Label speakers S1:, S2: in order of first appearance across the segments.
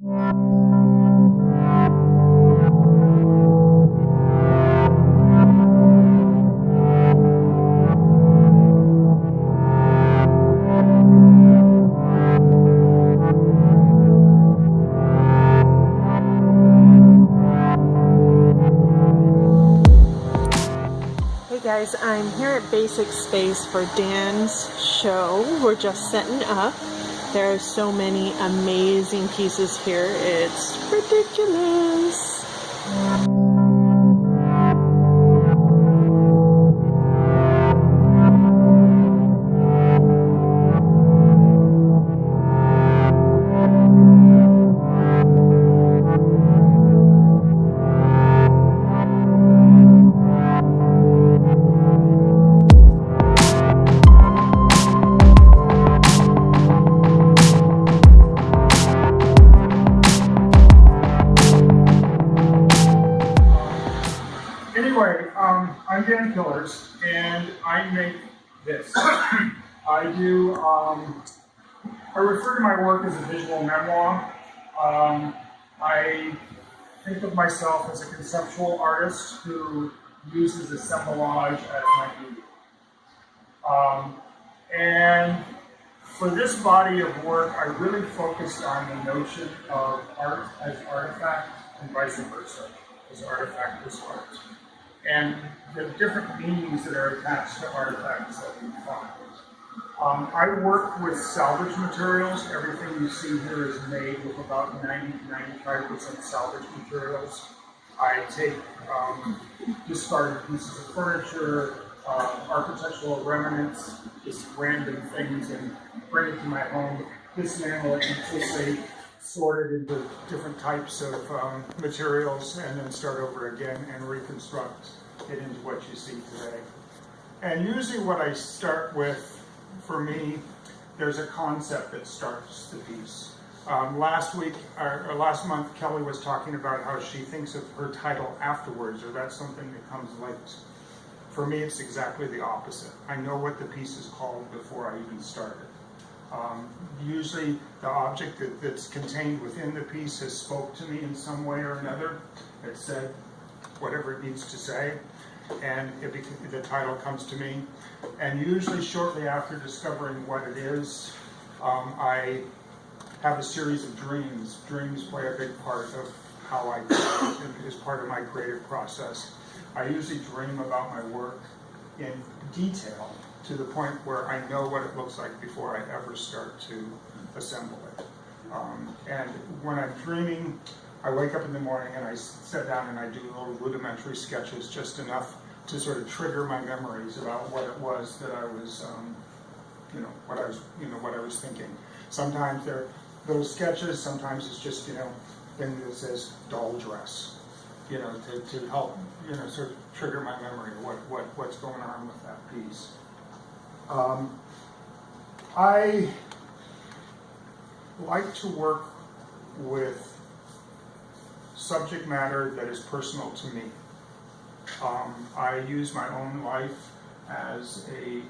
S1: Guys, I'm here at Basic Space for Dan's show. We're just setting up. There are so many amazing pieces here. It's ridiculous.
S2: I'm Dan Killers, and I make this. I refer to my work as a visual memoir. I think of myself as a conceptual artist who uses assemblage as my medium. And for this body of work, I really focused on the notion of art as artifact and vice versa, as artifact as art, and the different meanings that are attached to artifacts that we find. I work with salvage materials. Everything you see here is made with about 90 to 95% salvage materials. I take discarded pieces of furniture, architectural remnants, just random things, and bring it to my home, dismantle it completely, sort it into different types of materials, and then start over again and reconstruct it into what you see today. And usually what I start with, for me, there's a concept that starts the piece. Last month, Kelly was talking about how she thinks of her title afterwards, or that's something that comes late. For me, it's exactly the opposite. I know what the piece is called before I even start it. Usually the object that's contained within the piece has spoke to me in some way or another. It said whatever it needs to say, and the title comes to me. And usually shortly after discovering what it is, I have a series of dreams. Dreams play a big part of how I create, and is part of my creative process. I usually dream about my work in detail, to the point where I know what it looks like before I ever start to assemble it. And when I'm dreaming, I wake up in the morning and I sit down and I do little rudimentary sketches, just enough to sort of trigger my memories about what it was that I was, what I was thinking. Sometimes they're little sketches, sometimes it's just, thing that says doll dress, to help, sort of trigger my memory of what's going on with that piece. I like to work with subject matter that is personal to me. I use my own life as a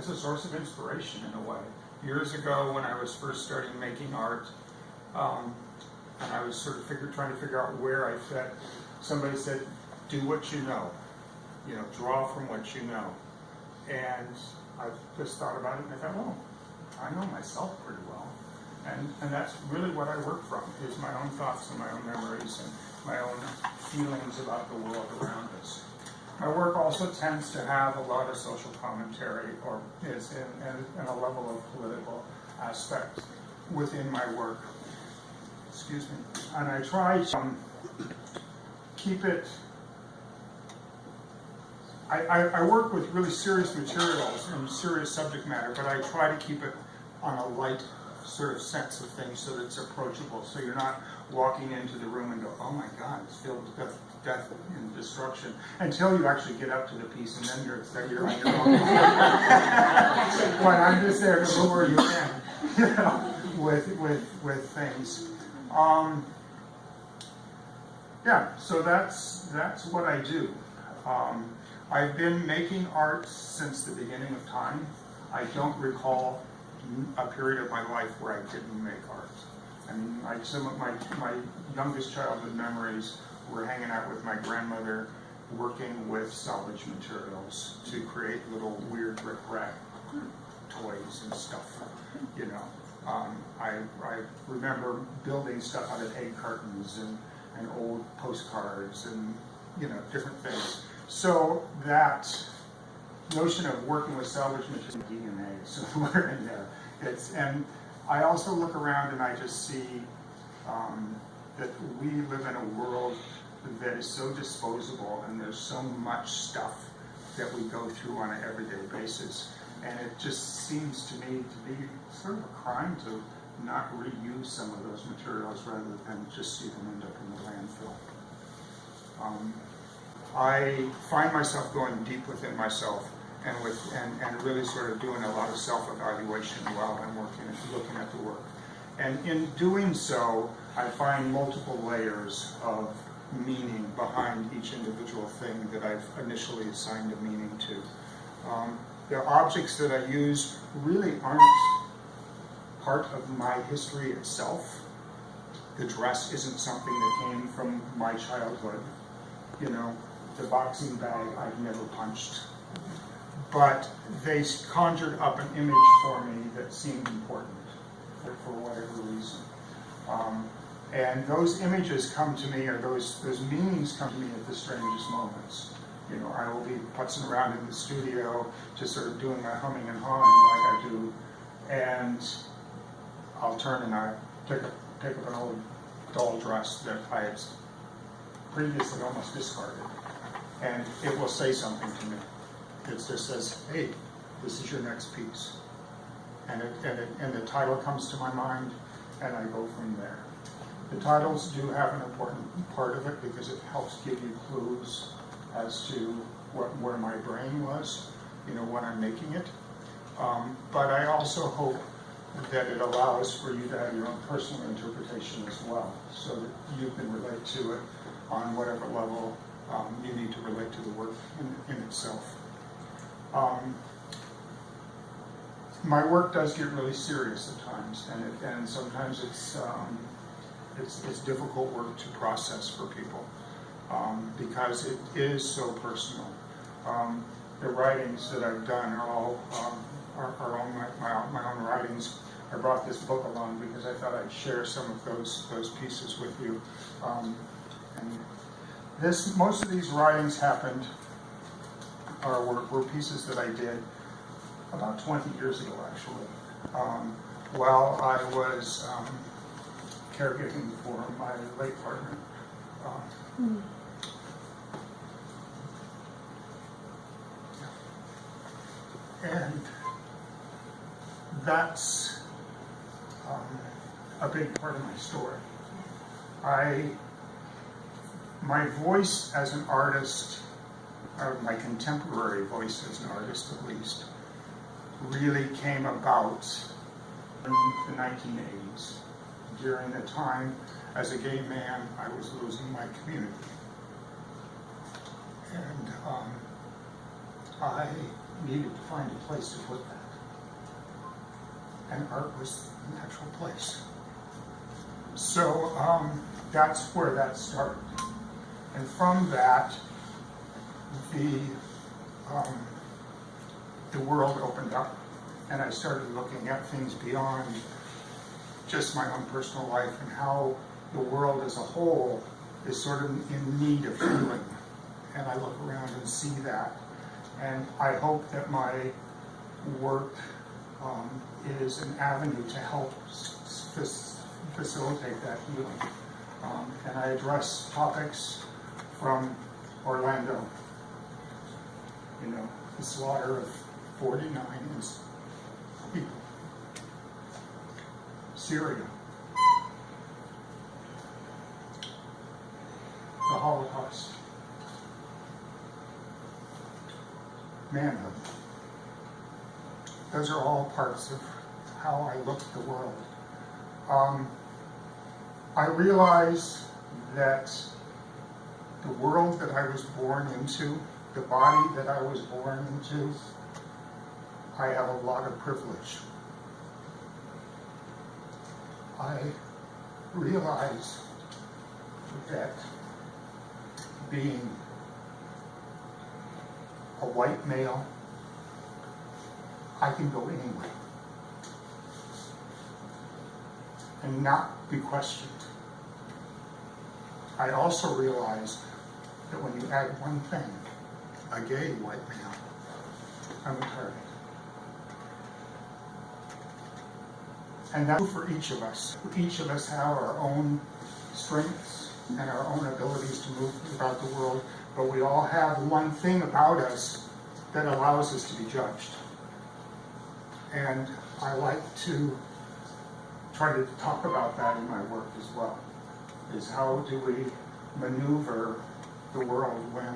S2: source of inspiration in a way. Years ago, when I was first starting making art, and I was sort of trying to figure out where I fit, somebody said, "Do what you know. Draw from what you know." And I just thought about it, and I thought, well, I know myself pretty well. And that's really what I work from, is my own thoughts and my own memories and my own feelings about the world around us. My work also tends to have a lot of social commentary, or is in a level of political aspect within my work. Excuse me. And I try to keep it. I work with really serious materials and serious subject matter, but I try to keep it on a light sort of sense of things so that it's approachable. So you're not walking into the room and go, "Oh my God, it's filled with death and destruction," until you actually get up to the piece, and then you're on your own. But I'm just there to lure you in, with things. So that's what I do. I've been making art since the beginning of time. I don't recall a period of my life where I didn't make art. I
S3: some of my youngest childhood memories were hanging out with my grandmother, working with salvage materials to create little weird bric-a-brac toys and stuff, you know. I remember building stuff out of egg cartons and old postcards and, you know, different things. So that notion of working with salvage materials, DNA, somewhere in there. And I also look around and I just see that we live in a world that is so disposable, and there's so much stuff that we go through on an everyday basis. And it just seems to me to be sort of a crime to not reuse some of those materials rather than just see them end up in the landfill. I find myself going deep within myself and really sort of doing a lot of self-evaluation while I'm looking at the work. And in doing so, I find multiple layers of meaning behind each individual thing that I've initially assigned a meaning to. The objects that I use really aren't part of my history itself. The dress isn't something that came from my childhood. You know, the boxing bag I've never punched. But they conjured up an image for me that seemed important for whatever reason. And those images come to me, or those meanings come to me at the strangest moments. You know, I will be putzing around in the studio, just sort of doing my humming and hawing like I do, and I'll turn and I pick up an old doll dress that I had previously almost discarded, and it will say something to me. It just says, "Hey, this is your next piece," and the title comes to my mind, and I go from there. The titles do have an important part of it because it helps give you clues as to where my brain was, you know, when I'm making it. But I also hope that it allows for you to have your own personal interpretation as well, so that you can relate to it on whatever level you need to relate to the work in itself. My work does get really serious at times, and sometimes it's difficult work to process for people because it is so personal. The writings that I've done are all my own writings. I brought this book along because I thought I'd share some of those pieces with you. And most of these writings happened, or were pieces that I did about 20 years ago, actually, while I was caregiving for my late partner. And that's a big part of my story. My voice as an artist, or my contemporary voice as an artist at least, really came about in the 1980s, during a time as a gay man I was losing my community. And I needed to find a place to put that. And art was the natural place. So that's where that started. And from that, the world opened up, and I started looking at things beyond just my own personal life and how the world as a whole is sort of in need of healing. And I look around and see that. And I hope that my work is an avenue to help facilitate that healing. And I address topics from Orlando, you know, the slaughter of 49 people, Syria, the Holocaust, manhood. Those are all parts of how I look at the world. I realize that the world that I was born into, the body that I was born into, I have a lot of privilege. I realize that being a white male, I can go anywhere and not be questioned. I also realize that when you add one thing, a gay white male, I'm a target. And that's for each of us. Each of us have our own strengths and our own abilities to move throughout the world, but we all have one thing about us that allows us to be judged. And I like to try to talk about that in my work as well, is how do we maneuver the world when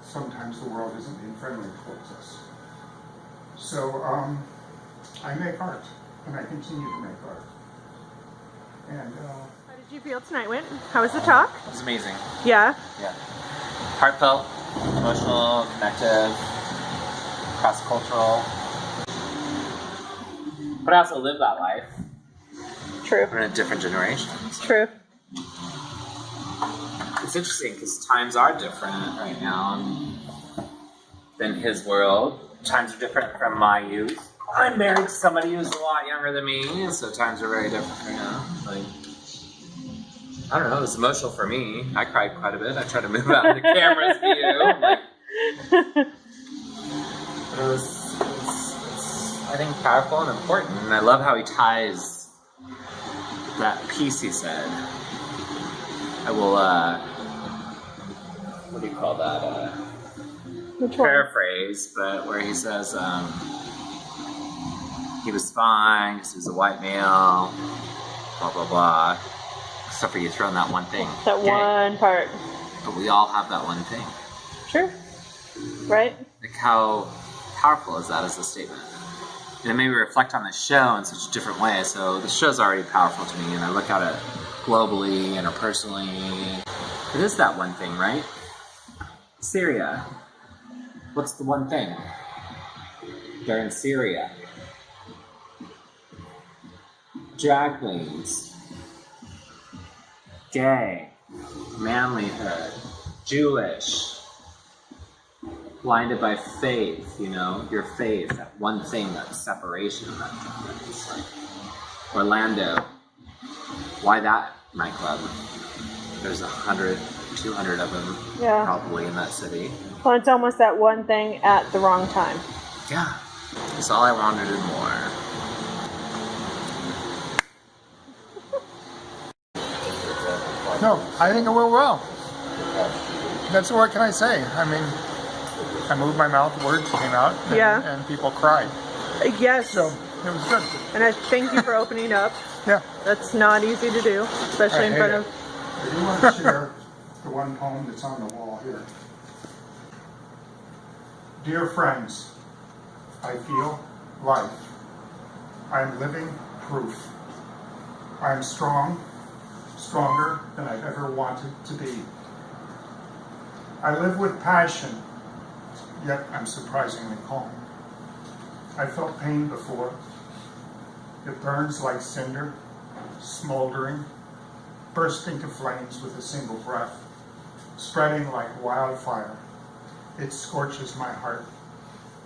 S3: sometimes the world isn't being friendly towards us. So I make art, and I continue to make art. And
S1: How did you feel tonight, Wint? How was the talk?
S4: It was amazing.
S1: Yeah?
S4: Yeah. Heartfelt, emotional, connective, cross-cultural. But I also live that life.
S1: True.
S4: We're in a different generation.
S1: True.
S4: It's interesting because times are different right now than his world. Times are different from my youth. I'm married to somebody who's a lot younger than me, so times are very different right now. Like, I don't know, it was emotional for me. I cried quite a bit. I tried to move out of the camera's view. But it was, I think, powerful and important. And I love how he ties that piece he said. I will, what do you call that?
S1: Which one?
S4: Paraphrase, but where he says, he was fine because he was a white male, blah, blah, blah. Except for you throwing that one thing.
S1: That
S4: Gay.
S1: one part.
S4: But we all have that one thing.
S1: Sure. Right?
S4: Like, how powerful is that as a statement? And it made me reflect on the show in such a different way. So the show's already powerful to me, and I look at it globally, interpersonally. It is that one thing, right? Syria. What's the one thing? They're in Syria. Drag queens. Gay. Manlyhood. Jewish. Blinded by faith, you know, your faith, that one thing, that separation, that difference. Like Orlando, why that nightclub? There's 100, 200 of them
S1: Yeah.
S4: probably in that city.
S1: Well, it's almost that one thing at the wrong time.
S4: Yeah, that's all I wanted and more.
S3: no, I think it went well. That's what can I say? I mean, I moved my mouth, words came out, and,
S1: Yeah.
S3: and people cried.
S1: Yes.
S3: So it was good.
S1: And I thank you for opening up.
S3: Yeah.
S1: That's not easy to do, especially in
S3: I
S1: front
S3: hate
S1: of...
S3: I do want to share the one poem that's on the wall here. Dear friends, I feel life. I'm living proof. I'm strong, stronger than I've ever wanted to be. I live with passion, yet I'm surprisingly calm. I felt pain before. It burns like cinder, smoldering, bursting to flames with a single breath, spreading like wildfire. It scorches my heart,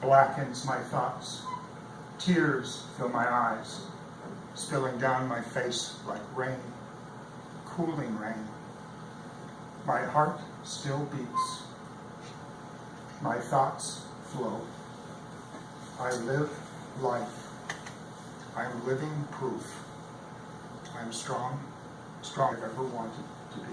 S3: blackens my thoughts. Tears fill my eyes, spilling down my face like rain, cooling rain. My heart still beats. My thoughts flow. I live life. I'm living proof. I'm strong, strong as I've ever wanted to be.